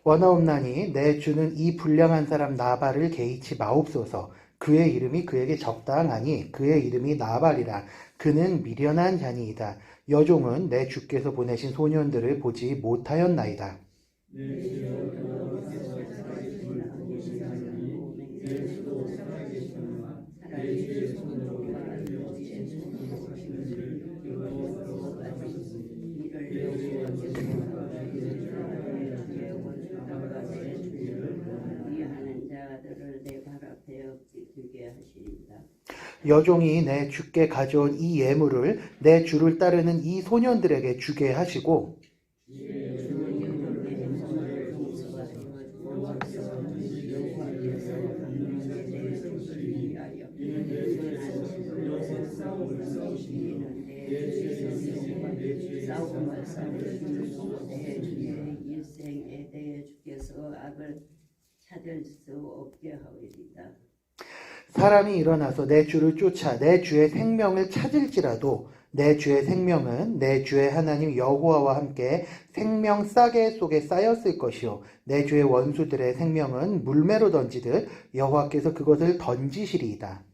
원하옵나니 내 주는 이 불량한 사람 나발을 개의치 마옵소서. 그의 이름이 그에게 적당하니 그의 이름이 나발이라. 그는 미련한 자니이다. 여종은 내 주께서 보내신 소년들을 보지 못하였나이다. 여종이 내 주께 가져온 이 예물을 내 주를 따르는 이 소년들에게 주게 하시고 일생에 대해 주께서 악을 찾을 수 없게 하리이다. 사람이 일어나서 내 주를 쫓아 내 주의 생명을 찾을지라도 내 주의 생명은 내 주의 하나님 여호와와 함께 생명 싸개 속에 쌓였을 것이요 내 주의 원수들의 생명은 물매로 던지듯 여호와께서 그것을 던지시리이다.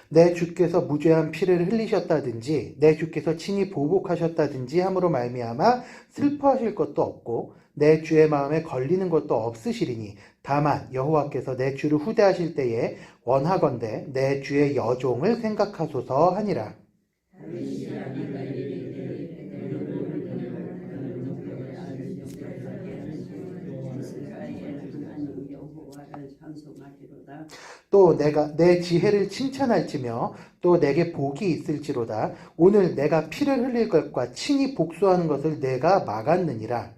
내 주께서 무죄한 피를 흘리셨다든지 내 주께서 친히 보복하셨다든지 함으로 말미암아 슬퍼하실 것도 없고 내 주의 마음에 걸리는 것도 없으시리니 다만 여호와께서 내 주를 후대하실 때에 원하건대 내 주의 여종을 생각하소서 하니라. 또 내가 내 지혜를 칭찬할지며 또 내게 복이 있을지로다. 오늘 내가 피를 흘릴 것과 친히 복수하는 것을 내가 막았느니라.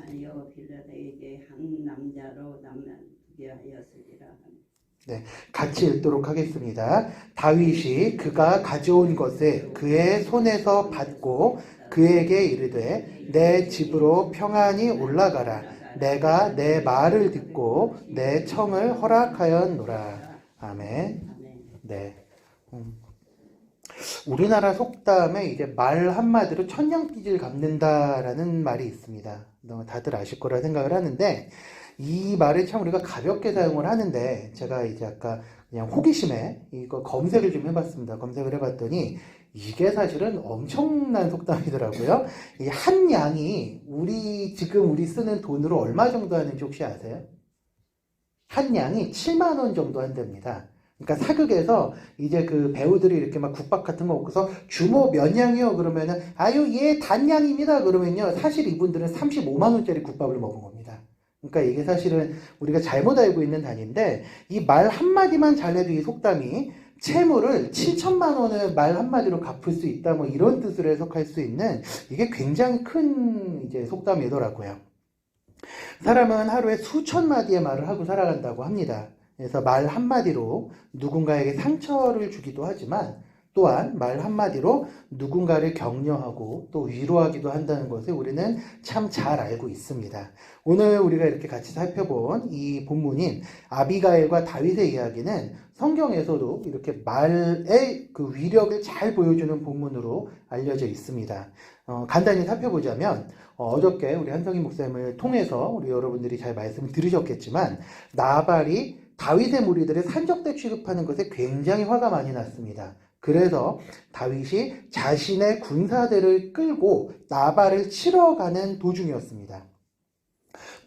하여 빌라에게 한 남자로 남게 하였으리라. 네, 같이 읽도록 하겠습니다. 다윗이 그가 가져온 것을 그의 손에서 받고 그에게 이르되 내 집으로 평안히 올라가라. 내가 내 말을 듣고 내 청을 허락하였노라. 아멘. 네. 우리나라 속담에 이제 말 한마디로 천냥빚을 갚는다라는 말이 있습니다. 다들 아실 거라 생각을 하는데 이 말을 참 우리가 가볍게 사용을 하는데 제가 이제 아까 그냥 호기심에 이거 검색을 좀 해봤습니다. 검색을 해봤더니 이게 사실은 엄청난 속담이더라고요. 이 한 양이 지금 우리 쓰는 돈으로 얼마 정도 하는지 혹시 아세요? 한 양이 7만 원 정도 한답니다. 그러니까 사극에서 이제 그 배우들이 이렇게 막 국밥 같은 거 먹고서 주모 몇 양이요? 그러면은 아유 예 단양입니다. 그러면요 사실 이분들은 35만 원짜리 국밥을 먹은 겁니다. 그러니까 이게 사실은 우리가 잘못 알고 있는 단위인데 이 말 한마디만 잘해도 이 속담이 채무를 7천만 원을 말 한마디로 갚을 수 있다 뭐 이런 뜻으로 해석할 수 있는 이게 굉장히 큰 이제 속담이더라고요. 사람은 하루에 수천 마디의 말을 하고 살아간다고 합니다. 그래서 말 한마디로 누군가에게 상처를 주기도 하지만 또한 말 한마디로 누군가를 격려하고 또 위로하기도 한다는 것을 우리는 참 잘 알고 있습니다. 오늘 우리가 이렇게 같이 살펴본 이 본문인 아비가일과 다윗의 이야기는 성경에서도 이렇게 말의 그 위력을 잘 보여주는 본문으로 알려져 있습니다. 간단히 살펴보자면 어저께 우리 한성희 목사님을 통해서 우리 여러분들이 잘 말씀을 들으셨겠지만 나발이 다윗의 무리들을 산적대 취급하는 것에 굉장히 화가 많이 났습니다. 그래서 다윗이 자신의 군사대를 끌고 나발을 치러 가는 도중이었습니다.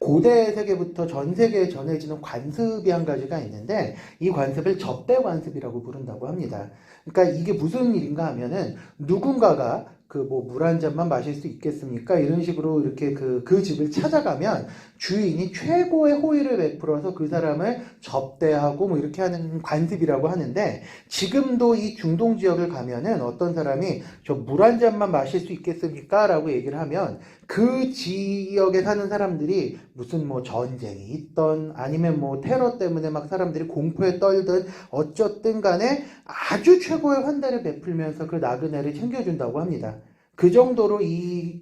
고대 세계부터 전 세계에 전해지는 관습이 한 가지가 있는데 이 관습을 접대 관습이라고 부른다고 합니다. 그러니까 이게 무슨 일인가 하면은 누군가가 물 한 잔만 마실 수 있겠습니까? 이런 식으로 이렇게 그 집을 찾아가면 주인이 최고의 호의를 베풀어서 그 사람을 접대하고 뭐 이렇게 하는 관습이라고 하는데 지금도 이 중동 지역을 가면은 어떤 사람이 저 물 한 잔만 마실 수 있겠습니까? 라고 얘기를 하면 그 지역에 사는 사람들이 무슨 뭐 전쟁이 있던 아니면 뭐 테러 때문에 막 사람들이 공포에 떨든 어쨌든 간에 아주 최고의 환대를 베풀면서 그 나그네를 챙겨준다고 합니다. 그 정도로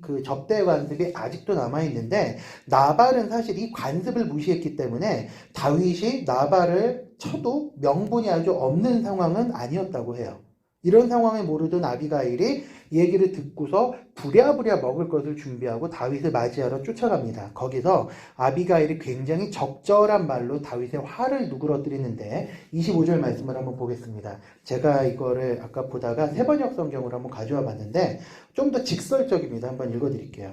그 접대 관습이 아직도 남아있는데 나발은 사실 이 관습을 무시했기 때문에 다윗이 나발을 쳐도 명분이 아주 없는 상황은 아니었다고 해요. 이런 상황을 모르던 아비가일이 얘기를 듣고서 부랴부랴 먹을 것을 준비하고 다윗을 맞이하러 쫓아갑니다. 거기서 아비가일이 굉장히 적절한 말로 다윗의 화를 누그러뜨리는데 25절 말씀을 한번 보겠습니다. 제가 이거를 아까 보다가 세번역 성경으로 한번 가져와 봤는데 좀 더 직설적입니다. 한번 읽어드릴게요.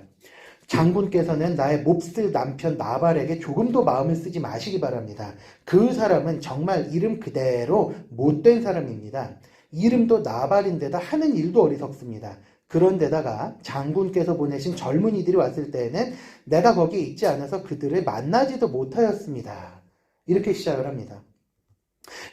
장군께서는 나의 몹쓸 남편 나발에게 조금도 마음을 쓰지 마시기 바랍니다. 그 사람은 정말 이름 그대로 못된 사람입니다. 이름도 나발인데다 하는 일도 어리석습니다. 그런데다가 장군께서 보내신 젊은이들이 왔을 때에는 내가 거기에 있지 않아서 그들을 만나지도 못하였습니다. 이렇게 시작을 합니다.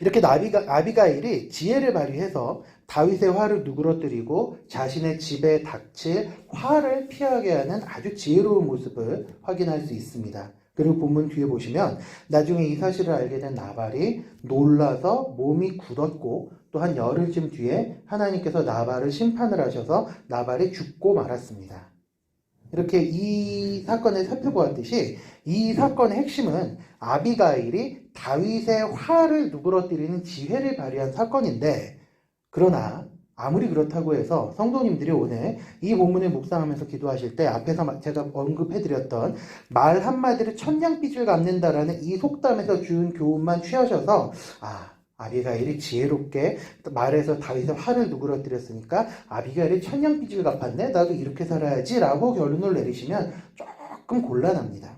이렇게 아비가일이 지혜를 발휘해서 다윗의 화를 누그러뜨리고 자신의 집에 닥칠 화를 피하게 하는 아주 지혜로운 모습을 확인할 수 있습니다. 그리고 본문 뒤에 보시면 나중에 이 사실을 알게 된 나발이 놀라서 몸이 굳었고 또 한 열흘쯤 뒤에 하나님께서 나발을 심판을 하셔서 나발이 죽고 말았습니다. 이렇게 이 사건을 살펴보았듯이 이 사건의 핵심은 아비가일이 다윗의 화를 누그러뜨리는 지혜를 발휘한 사건인데, 그러나 아무리 그렇다고 해서 성도님들이 오늘 이 본문을 묵상하면서 기도하실 때 앞에서 제가 언급해드렸던 말 한마디를 천냥빚을 갚는다라는 이 속담에서 준 교훈만 취하셔서 아비가일이 지혜롭게 말해서 다윗의 화를 누그러뜨렸으니까 아비가일이 천냥빚을 갚았네? 나도 이렇게 살아야지 라고 결론을 내리시면 조금 곤란합니다.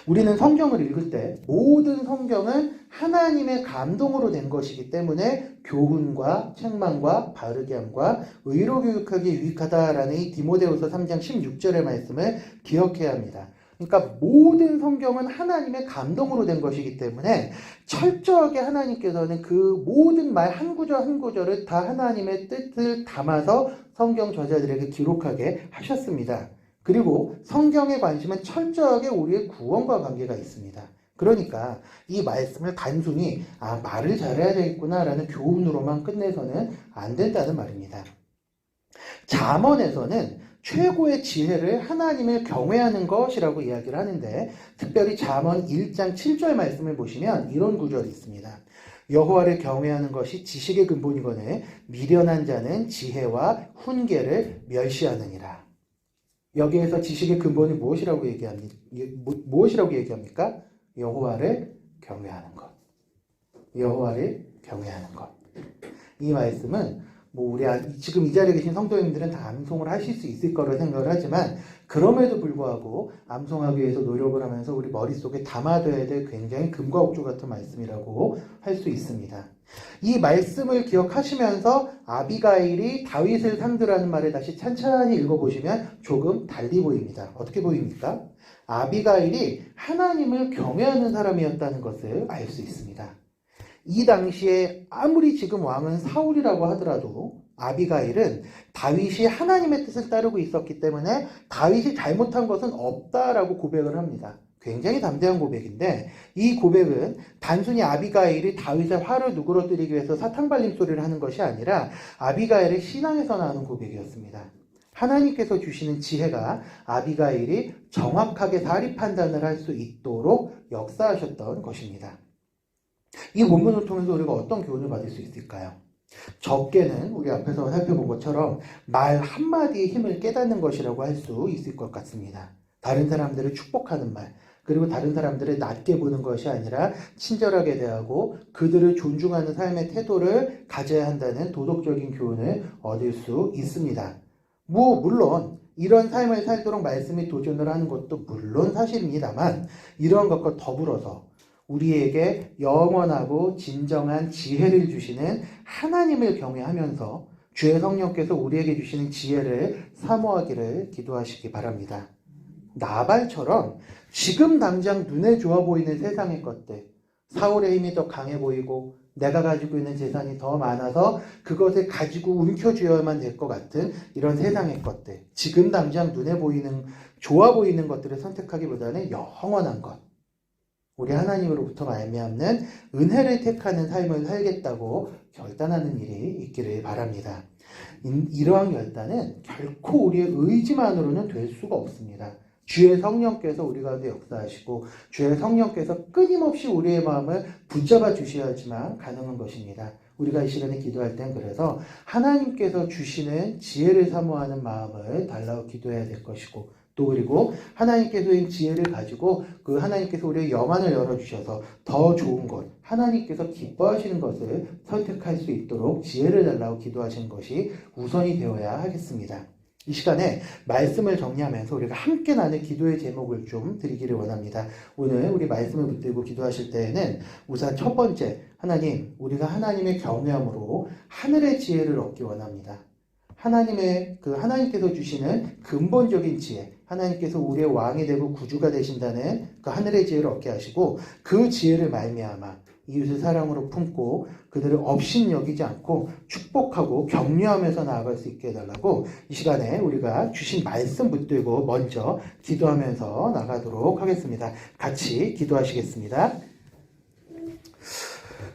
우리는 성경을 읽을 때 모든 성경은 하나님의 감동으로 된 것이기 때문에 교훈과 책망과 바르게 함과 의로 교육하기에 유익하다라는 이 디모데후서 3장 16절의 말씀을 기억해야 합니다. 그러니까 모든 성경은 하나님의 감동으로 된 것이기 때문에 철저하게 하나님께서는 그 모든 말 한 구절 한 구절을 다 하나님의 뜻을 담아서 성경 저자들에게 기록하게 하셨습니다. 그리고 성경의 관심은 철저하게 우리의 구원과 관계가 있습니다. 그러니까 이 말씀을 단순히 말을 잘해야 되겠구나 라는 교훈으로만 끝내서는 안 된다는 말입니다. 잠언에서는 최고의 지혜를 하나님을 경외하는 것이라고 이야기를 하는데, 특별히 잠언 1장 7절 말씀을 보시면 이런 구절이 있습니다. 여호와를 경외하는 것이 지식의 근본이거늘 미련한 자는 지혜와 훈계를 멸시하느니라. 여기에서 지식의 근본이 무엇이라고 얘기합니까? 여호와를 경외하는 것. 여호와를 경외하는 것. 이 말씀은 우리 지금 이 자리에 계신 성도님들은 다 암송을 하실 수 있을 거라 생각을 하지만, 그럼에도 불구하고 암송하기 위해서 노력을 하면서 우리 머릿속에 담아둬야 될 굉장히 금과 옥조 같은 말씀이라고 할 수 있습니다. 이 말씀을 기억하시면서 아비가일이 다윗을 상대로 하는 말을 다시 찬찬히 읽어보시면 조금 달리 보입니다. 어떻게 보입니까? 아비가일이 하나님을 경외하는 사람이었다는 것을 알 수 있습니다. 이 당시에 아무리 지금 왕은 사울이라고 하더라도 아비가일은 다윗이 하나님의 뜻을 따르고 있었기 때문에 다윗이 잘못한 것은 없다라고 고백을 합니다. 굉장히 담대한 고백인데, 이 고백은 단순히 아비가일이 다윗의 화를 누그러뜨리기 위해서 사탕발림 소리를 하는 것이 아니라 아비가일의 신앙에서 나오는 고백이었습니다. 하나님께서 주시는 지혜가 아비가일이 정확하게 사리 판단을 할 수 있도록 역사하셨던 것입니다. 이 본문을 통해서 우리가 어떤 교훈을 받을 수 있을까요? 적게는 우리 앞에서 살펴본 것처럼 말 한마디의 힘을 깨닫는 것이라고 할 수 있을 것 같습니다. 다른 사람들을 축복하는 말, 그리고 다른 사람들을 낮게 보는 것이 아니라 친절하게 대하고 그들을 존중하는 삶의 태도를 가져야 한다는 도덕적인 교훈을 얻을 수 있습니다. 물론 이런 삶을 살도록 말씀이 도전을 하는 것도 물론 사실입니다만, 이런 것과 더불어서 우리에게 영원하고 진정한 지혜를 주시는 하나님을 경외하면서 주의 성령께서 우리에게 주시는 지혜를 사모하기를 기도하시기 바랍니다. 나발처럼 지금 당장 눈에 좋아 보이는 세상의 것들, 사울의 힘이 더 강해 보이고 내가 가지고 있는 재산이 더 많아서 그것을 가지고 움켜쥐어야만 될 것 같은 이런 세상의 것들, 지금 당장 눈에 보이는 좋아 보이는 것들을 선택하기보다는 영원한 것, 우리 하나님으로부터 말미암는 은혜를 택하는 삶을 살겠다고 결단하는 일이 있기를 바랍니다. 이러한 결단은 결코 우리의 의지만으로는 될 수가 없습니다. 주의 성령께서 우리 가운데 역사하시고 주의 성령께서 끊임없이 우리의 마음을 붙잡아 주셔야지만 가능한 것입니다. 우리가 이 시간에 기도할 땐 그래서 하나님께서 주시는 지혜를 사모하는 마음을 달라고 기도해야 될 것이고, 또 그리고 하나님께서의 지혜를 가지고 그 하나님께서 우리의 영안을 열어주셔서 더 좋은 것, 하나님께서 기뻐하시는 것을 선택할 수 있도록 지혜를 달라고 기도하시는 것이 우선이 되어야 하겠습니다. 이 시간에 말씀을 정리하면서 우리가 함께 나눌 기도의 제목을 좀 드리기를 원합니다. 오늘 우리 말씀을 붙들고 기도하실 때에는 우선 첫 번째, 하나님, 우리가 하나님의 경외함으로 하늘의 지혜를 얻기 원합니다. 하나님께서 주시는 근본적인 지혜, 하나님께서 우리의 왕이 되고 구주가 되신다는 그 하늘의 지혜를 얻게 하시고, 그 지혜를 말미암아 이웃을 사랑으로 품고 그들을 업신여기지 않고 축복하고 격려하면서 나아갈 수 있게 해달라고 이 시간에 우리가 주신 말씀 붙들고 먼저 기도하면서 나가도록 하겠습니다. 같이 기도하시겠습니다.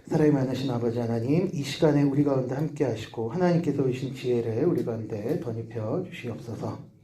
사랑이 많으신 아버지 하나님, 이 시간에 우리 가운데 함께 하시고 하나님께서 주신 지혜를 우리 가운데 덧입혀 주시옵소서.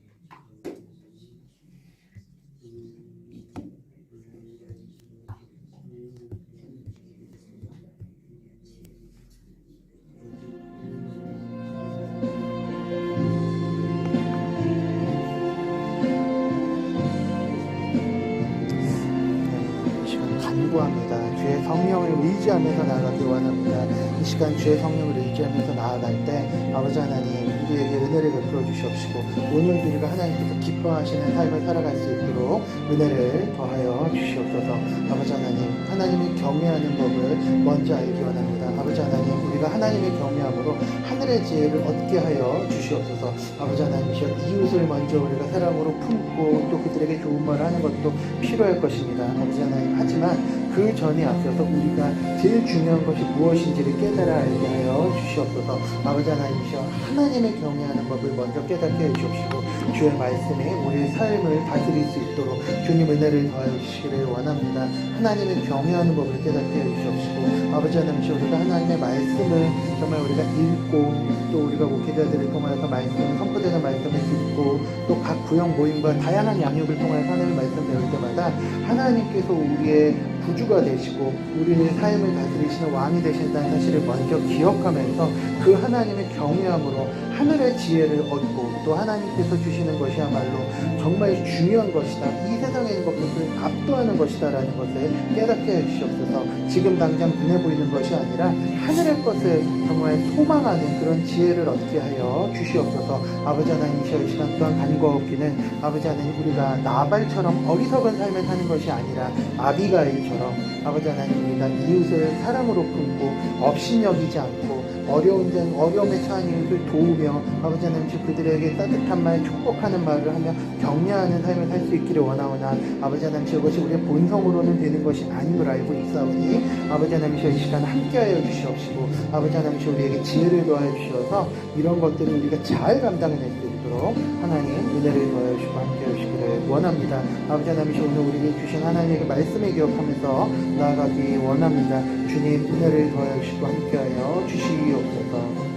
간구합니다. 주의 성령을 의지하면서 나아가길 원합니다. 이 시간 주의 성령을 의지하면서 나아갈 때 아버지 하나님, 우리에게 은혜를 베풀어 주시옵시고 오늘도 우리가 하나님께서 기뻐하시는 삶을 살아갈 수 있도록 은혜를 더하여 주시옵소서. 아버지 하나님, 하나님을 경외하는 법을 먼저 알기 원합니다. 아버지 하나님, 우리가 하나님의 경외함으로 하늘의 지혜를 얻게 하여 주시옵소서. 아버지 하나님, 이웃을 먼저 우리가 사랑으로 품고 또 그들에게 좋은 말을 하는 것도 필요할 것입니다. 아버지 하나님, 하지만 그 전에 앞서서 우리가 제일 중요한 것이 무엇인지를 깨달아 알게 하여 주시옵소서. 아버지 하나님이시여, 하나님의 경외하는 법을 먼저 깨닫게 해주시옵시고 주의 말씀이 우리의 삶을 다스릴 수 있도록 주님 은혜를 더하여 주시기를 원합니다. 하나님의 경외하는 법을 깨닫게 해주시옵시고 아버지 하나님이시여, 우리가 하나님의 말씀을 정말 우리가 읽고 또 우리가 목회자들을 통하여서 말씀, 선포되는 말씀을 듣고 또 각 구역 모임과 다양한 양육을 통하여 하나님의 말씀 배울 때마다 하나님께서 우리의 구주가 되시고 우리의 삶을 다스리시는 왕이 되신다는 사실을 먼저 기억하면서 그 하나님의 경외함으로 하늘의 지혜를 얻고 또 하나님께서 주시는 것이야말로 정말 중요한 것이다, 이 세상에 있는 것들을 압도하는 것이다 라는 것을 깨닫게 해주시옵소서. 지금 당장 눈에 보이는 것이 아니라 하늘의 것을 정말 소망하는 그런 지혜를 얻게 하여 주시옵소서. 아버지 하나님이시여, 이 시간 또한 간구하옵기는 아버지 하나님, 우리가 나발처럼 어리석은 삶을 사는 것이 아니라 아비가일처럼 아버지 하나님, 우리가 이웃을 사랑으로 품고 업신여기지 않고 어려움에 처한 이웃을 도우며 아버지 하나님, 그들에게 따뜻한 말, 축복하는 말을 하며 격려하는 삶을 살 수 있기를 원하오나 아버지 하나님, 그것이 우리의 본성으로는 되는 것이 아닌 걸 알고 있사오니 아버지 하나님, 이 시간 함께하여 주시옵시고 아버지 하나님, 우리에게 지혜를 더하여 주셔서 이런 것들을 우리가 잘 감당해낼 수 있도록 하나님 은혜를 더하여 주시고 함께해 주시기를 원합니다. 아버지 하나님, 오늘 우리에게 주신 하나님의 말씀을 기억하면서 나아가기 원합니다. 주님 은혜를 더하여 주시고 함께하여 주시옵소서.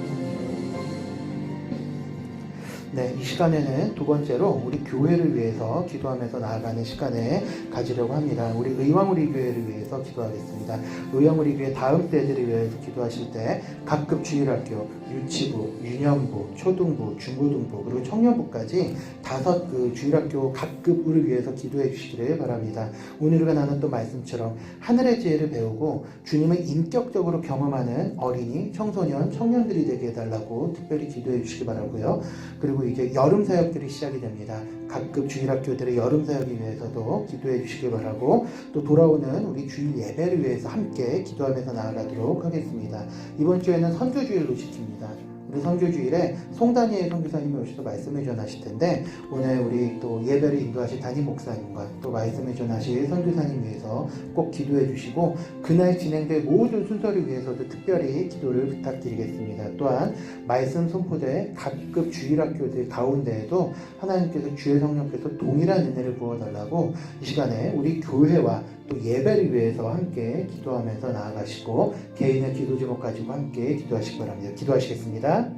네, 이 시간에는 두 번째로 우리 교회를 위해서 기도하면서 나아가는 시간을 가지려고 합니다. 우리 의왕우리 교회를 위해서 기도하겠습니다. 의왕우리 교회 다음 세대를 위해서 기도하실 때 각급 주일학교, 유치부, 유년부, 초등부, 중고등부 그리고 청년부까지 5 주일학교 각급을 위해서 기도해 주시기를 바랍니다. 오늘 우리가 나눴던 말씀처럼 하늘의 지혜를 배우고 주님을 인격적으로 경험하는 어린이, 청소년, 청년들이 되게 해달라고 특별히 기도해 주시기 바라고요. 그리고 이제 여름 사역들이 시작이 됩니다. 각급 주일학교들의 여름 사역을 위해서도 기도해 주시기 바라고, 또 돌아오는 우리 주일 예배를 위해서 함께 기도하면서 나아가도록 하겠습니다. 이번 주에는 선교주일로 지킵니다. 우리 선교주일에 송다니엘 선교사님이 오셔서 말씀을 전하실 텐데, 오늘 우리 또 예배를 인도하실 담임 목사님과 또 말씀을 전하실 선교사님 위해서 꼭 기도해 주시고, 그날 진행될 모든 순서를 위해서도 특별히 기도를 부탁드리겠습니다. 또한 말씀 선포될 각급 주일학교들 가운데에도 하나님께서 주의 성령께서 동일한 은혜를 부어달라고 이 시간에 우리 교회와 또 예배를 위해서 함께 기도하면서 나아가시고, 개인의 기도 제목 가지고 함께 기도하시기 바랍니다. 기도하시겠습니다.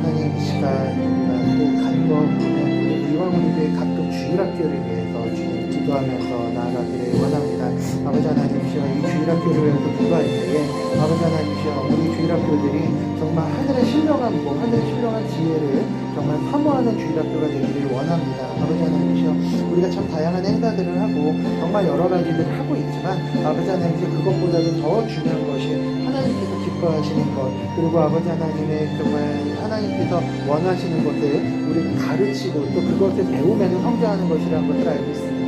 하나님, 이 시간 우리가 또 간구하는 우리 의왕우리교회 각급 주일학교를 위해서 주님 기도하면서 나아가기를 원합니다. 아버지 하나님이시여, 이 주일학교를 위해서 기도할 때에 아버지 하나님이시여, 우리 주일학교들이 정말 하늘의 신령한 복, 하늘의 신령한 지혜를 정말 사모하는 주일학교가 되기를 원합니다. 아버지 하나님이시여, 우리가 참 다양한 행사들을 하고 정말 여러 가지를 하고 있지만 아버지 하나님께서 그것보다도 더 중요한 것이 하나님께서 기뻐하시는 것, 그리고 아버지 하나님의 정말 하나님께서 원하시는 것을 우리가 가르치고 또 그것을 배우면서 성장하는 것이라는 것을 알고 있습니다.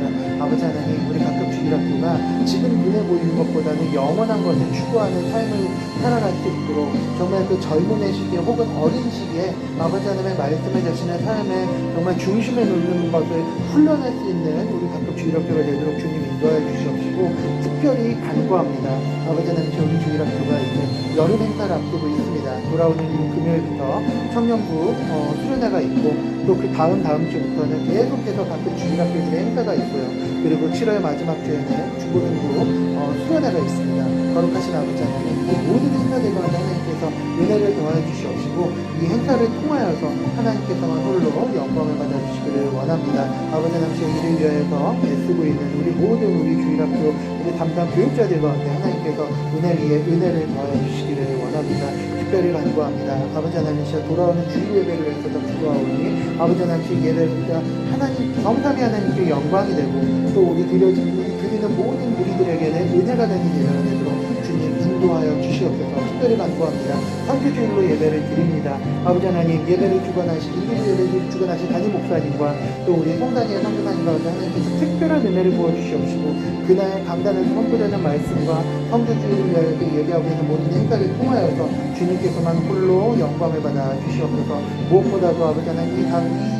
아버지 하나님, 우리 각급 주일학교가 지금 눈에 보이는 것보다는 영원한 것을 추구하는 삶을 살아갈 수 있도록 정말 그 젊음의 시기에 혹은 어린 시기에 아버지 하나님의 말씀을 자신의 삶의 정말 중심에 놓는 것을 훈련할 수 있는 우리 각급 주일학교가 되도록 주님 인도하여 주시옵시고, 특별히 간구합니다. 아버지 하나님, 우리 주일학교가 이제 여름 행사를 앞두고 있습니다. 돌아오는 금요일부터 청년부 수련회가 있고, 또 그 다음 주부터는 계속해서 각급 주일학교들의 행사가 있고요. 그리고 7월 마지막 주에는 중고등부 수련회가 있습니다. 거룩하신 아버지 하나님, 이 모든 행사들 가운데 하나님께서 은혜를 더하여 주시옵시고, 이 행사를 통하여서 하나님께서만 홀로 영광을 받아주시기를 원합니다. 아버지 하나님, 이를 위하여서 애쓰고 있는 우리 모든 우리 주일학교 우리 담당 교육자들 가운데 하나님께서 은혜 위에 은혜를 더하여 주시기를 원합니다. 특별히 간구합니다. 아버지 하나님, 돌아오는 주일 예배를 위해서도 기도하오니 아버지 하나님, 예배가 하나님 성삼위 하나님께 영광이 되고 또 우리 드리는 모든 우리들에게는 은혜가 되는 예배가 되도록 주님 인도하여 주시옵소서. 특별히 간구합니다. 선교주일로 예배를 드립니다. 아버지 하나님, 예배를 주관하신 예배를 주관하신 담임 목사님과 또 우리 송다니엘 선교사님과 하나님께서 특별한 은혜를 부어 주시옵시고, 그날 강단에서 선포되는 말씀과 선교주일을 위하여 예배하고 있는 모든 행사를 통하여서 주님께서만 홀로 영광을 받아 주시옵소서. 무엇보다도 아버지 하나님,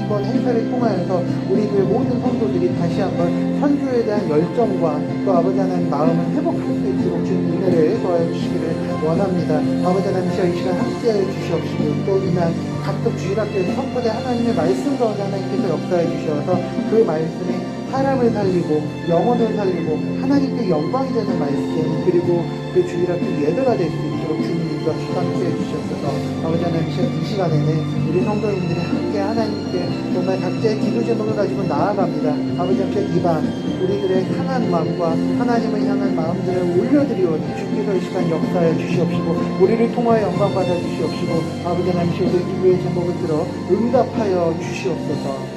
이번 행사를 통하여서 우리 교회 모든 성도들이 다시 한번 선교에 대한 열정과 또 아버지 하나님 마음을 회복할 수 있도록 주님 은혜를 더하여 주시기를 원합니다. 아버지 하나님, 이 시간 함께하여 주시옵시고, 또 이날 각급 주일학교에서 선포된 하나님의 말씀 가운데 하나님께서 역사해 주셔서 그 말씀이 사람을 살리고 영혼을 살리고 하나님께 영광이 되는 말씀, 그리고 그 주일학교 예배가 될 수 있도록 주님과 함께해 주셨어서 아버지 하나님, 이 시간에는 우리 성도님들이 함께 하나님께 정말 각자의 기도 제목을 가지고 나아갑니다. 아버지 하나님, 이 밤 우리들의 향한 마음과 하나님을 향한 마음들을 올려드리오니 주께서 이 시간 역사해 주시옵시고, 우리를 통하여 영광 받아 주시옵시고, 아버지 하나님, 우리 기도의 제목을 들어 응답하여 주시옵소서.